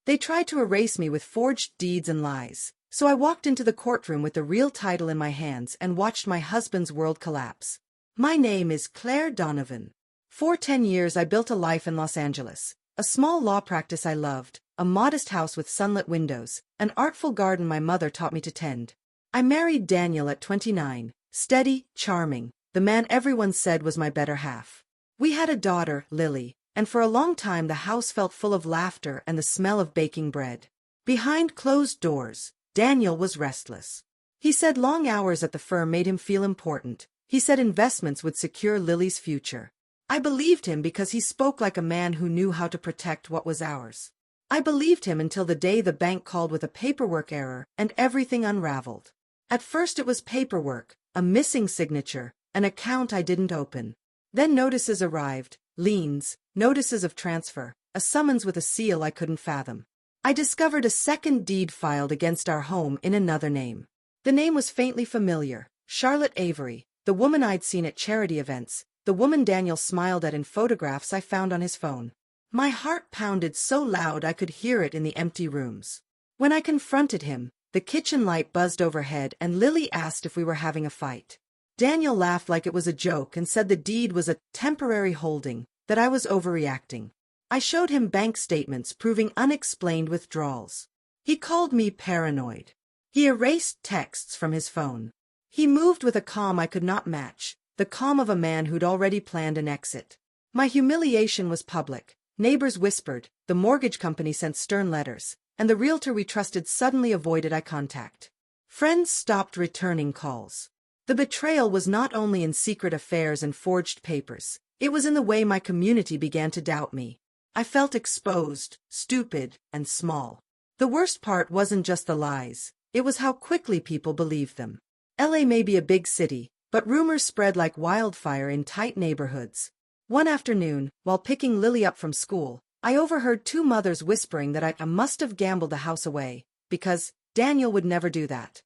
They tried to erase me with forged deeds and lies. So I walked into the courtroom with the real title in my hands and watched my husband's world collapse. My name is Claire Donovan. For 10 years I built a life in Los Angeles, a small law practice I loved, a modest house with sunlit windows, an artful garden my mother taught me to tend. I married Daniel at 29, steady, charming, the man everyone said was my better half. We had a daughter, Lily, and for a long time the house felt full of laughter and the smell of baking bread. Behind closed doors, Daniel was restless. He said long hours at the firm made him feel important. He said investments would secure Lily's future. I believed him because he spoke like a man who knew how to protect what was ours. I believed him until the day the bank called with a paperwork error and everything unraveled. At first it was paperwork, a missing signature, an account I didn't open. Then notices arrived, liens, notices of transfer, a summons with a seal I couldn't fathom. I discovered a second deed filed against our home in another name. The name was faintly familiar, Charlotte Avery, the woman I'd seen at charity events, the woman Daniel smiled at in photographs I found on his phone. My heart pounded so loud I could hear it in the empty rooms. When I confronted him, the kitchen light buzzed overhead and Lily asked if we were having a fight. Daniel laughed like it was a joke and said the deed was a temporary holding, that I was overreacting. I showed him bank statements proving unexplained withdrawals. He called me paranoid. He erased texts from his phone. He moved with a calm I could not match, the calm of a man who'd already planned an exit. My humiliation was public. Neighbors whispered, the mortgage company sent stern letters, and the realtor we trusted suddenly avoided eye contact. Friends stopped returning calls. The betrayal was not only in secret affairs and forged papers, it was in the way my community began to doubt me. I felt exposed, stupid, and small. The worst part wasn't just the lies, it was how quickly people believed them. LA may be a big city, but rumors spread like wildfire in tight neighborhoods. One afternoon, while picking Lily up from school, I overheard two mothers whispering that I must have gambled the house away, because Daniel would never do that.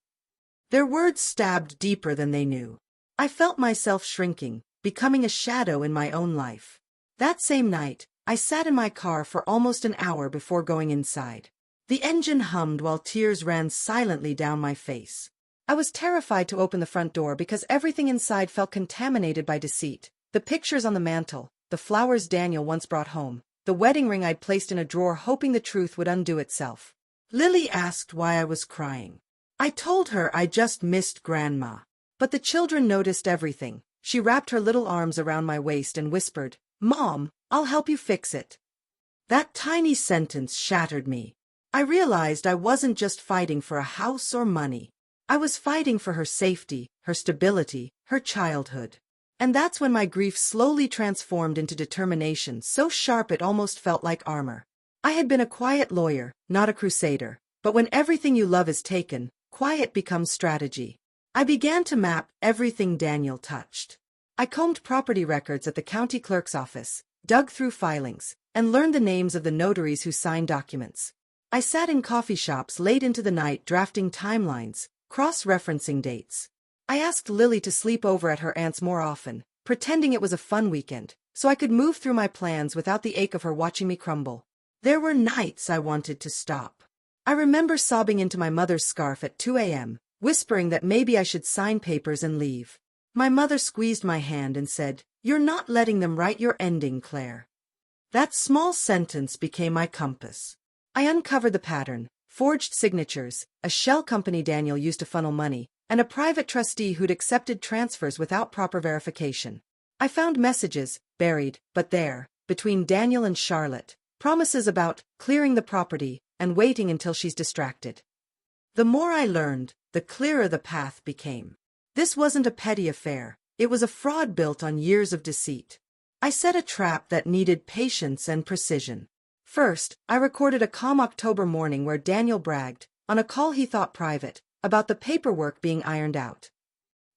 Their words stabbed deeper than they knew. I felt myself shrinking, becoming a shadow in my own life. That same night, I sat in my car for almost an hour before going inside. The engine hummed while tears ran silently down my face. I was terrified to open the front door because everything inside felt contaminated by deceit. The pictures on the mantel, the flowers Daniel once brought home, the wedding ring I'd placed in a drawer hoping the truth would undo itself. Lily asked why I was crying. I told her I just missed Grandma. But the children noticed everything. She wrapped her little arms around my waist and whispered, "Mom, I'll help you fix it." That tiny sentence shattered me. I realized I wasn't just fighting for a house or money. I was fighting for her safety, her stability, her childhood. And that's when my grief slowly transformed into determination so sharp it almost felt like armor. I had been a quiet lawyer, not a crusader, but when everything you love is taken, quiet becomes strategy. I began to map everything Daniel touched. I combed property records at the county clerk's office, dug through filings, and learned the names of the notaries who signed documents. I sat in coffee shops late into the night drafting timelines, cross-referencing dates. I asked Lily to sleep over at her aunt's more often, pretending it was a fun weekend, so I could move through my plans without the ache of her watching me crumble. There were nights I wanted to stop. I remember sobbing into my mother's scarf at 2 a.m., whispering that maybe I should sign papers and leave. My mother squeezed my hand and said, "You're not letting them write your ending, Claire." That small sentence became my compass. I uncovered the pattern: forged signatures, a shell company Daniel used to funnel money, and a private trustee who'd accepted transfers without proper verification. I found messages, buried, but there, between Daniel and Charlotte, promises about clearing the property and waiting until she's distracted. The more I learned, the clearer the path became. This wasn't a petty affair, it was a fraud built on years of deceit. I set a trap that needed patience and precision. First, I recorded a calm October morning where Daniel bragged, on a call he thought private, about the paperwork being ironed out.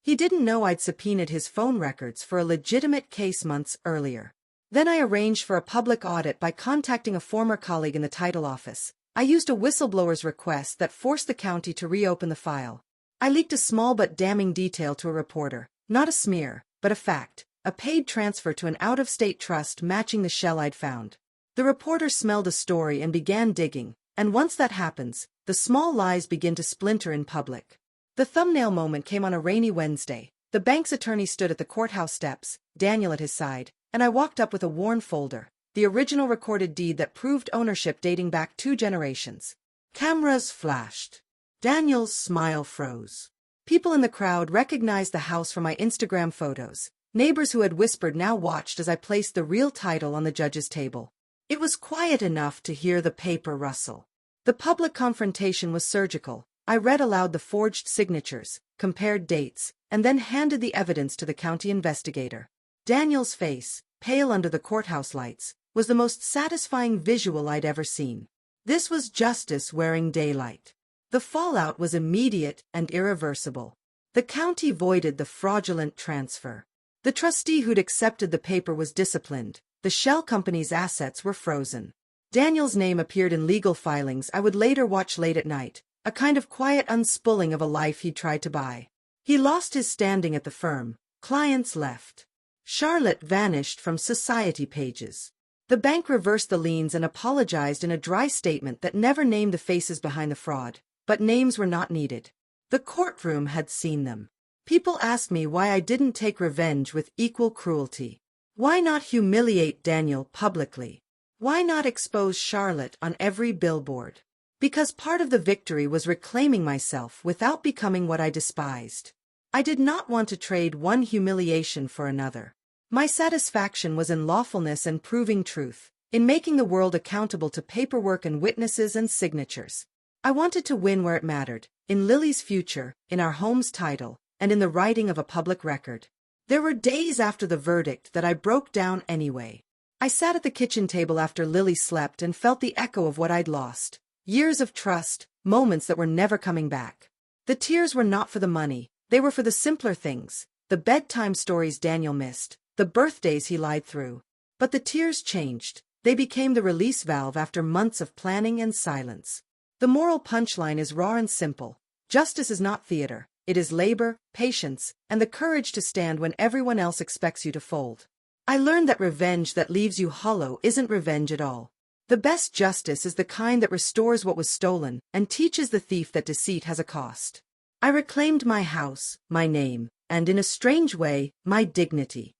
He didn't know I'd subpoenaed his phone records for a legitimate case months earlier. Then I arranged for a public audit by contacting a former colleague in the title office. I used a whistleblower's request that forced the county to reopen the file. I leaked a small but damning detail to a reporter, not a smear, but a fact, a paid transfer to an out-of-state trust matching the shell I'd found. The reporter smelled a story and began digging, And once that happens, the small lies begin to splinter in public. The thumbnail moment came on a rainy Wednesday. The bank's attorney stood at the courthouse steps, Daniel at his side, and I walked up with a worn folder, the original recorded deed that proved ownership dating back 2 generations. Cameras flashed. Daniel's smile froze. People in the crowd recognized the house from my Instagram photos. Neighbors who had whispered now watched as I placed the real title on the judge's table. It was quiet enough to hear the paper rustle. The public confrontation was surgical. I read aloud the forged signatures, compared dates, and then handed the evidence to the county investigator. Daniel's face, pale under the courthouse lights, was the most satisfying visual I'd ever seen. This was justice wearing daylight. The fallout was immediate and irreversible. The county voided the fraudulent transfer. The trustee who'd accepted the paper was disciplined. The shell company's assets were frozen. Daniel's name appeared in legal filings I would later watch late at night, a kind of quiet unspooling of a life he'd tried to buy. He lost his standing at the firm. Clients left. Charlotte vanished from society pages. The bank reversed the liens and apologized in a dry statement that never named the faces behind the fraud, but names were not needed. The courtroom had seen them. People asked me why I didn't take revenge with equal cruelty. Why not humiliate Daniel publicly? Why not expose Charlotte on every billboard? Because part of the victory was reclaiming myself without becoming what I despised. I did not want to trade one humiliation for another. My satisfaction was in lawfulness and proving truth, in making the world accountable to paperwork and witnesses and signatures. I wanted to win where it mattered, in Lily's future, in our home's title, and in the writing of a public record. There were days after the verdict that I broke down anyway. I sat at the kitchen table after Lily slept and felt the echo of what I'd lost. Years of trust, moments that were never coming back. The tears were not for the money, they were for the simpler things, the bedtime stories Daniel missed, the birthdays he lied through. But the tears changed. They became the release valve after months of planning and silence. The moral punchline is raw and simple. Justice is not theater. It is labor, patience, and the courage to stand when everyone else expects you to fold. I learned that revenge that leaves you hollow isn't revenge at all. The best justice is the kind that restores what was stolen and teaches the thief that deceit has a cost. I reclaimed my house, my name, and in a strange way, my dignity.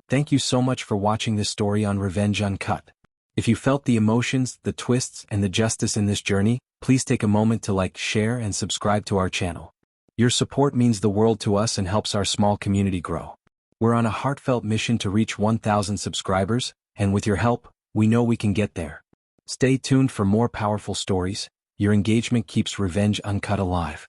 Thank you so much for watching this story on Revenge Uncut. If you felt the emotions, the twists, and the justice in this journey, please take a moment to like, share, and subscribe to our channel. Your support means the world to us and helps our small community grow. We're on a heartfelt mission to reach 1,000 subscribers, and with your help, we know we can get there. Stay tuned for more powerful stories. Your engagement keeps Revenge Uncut alive.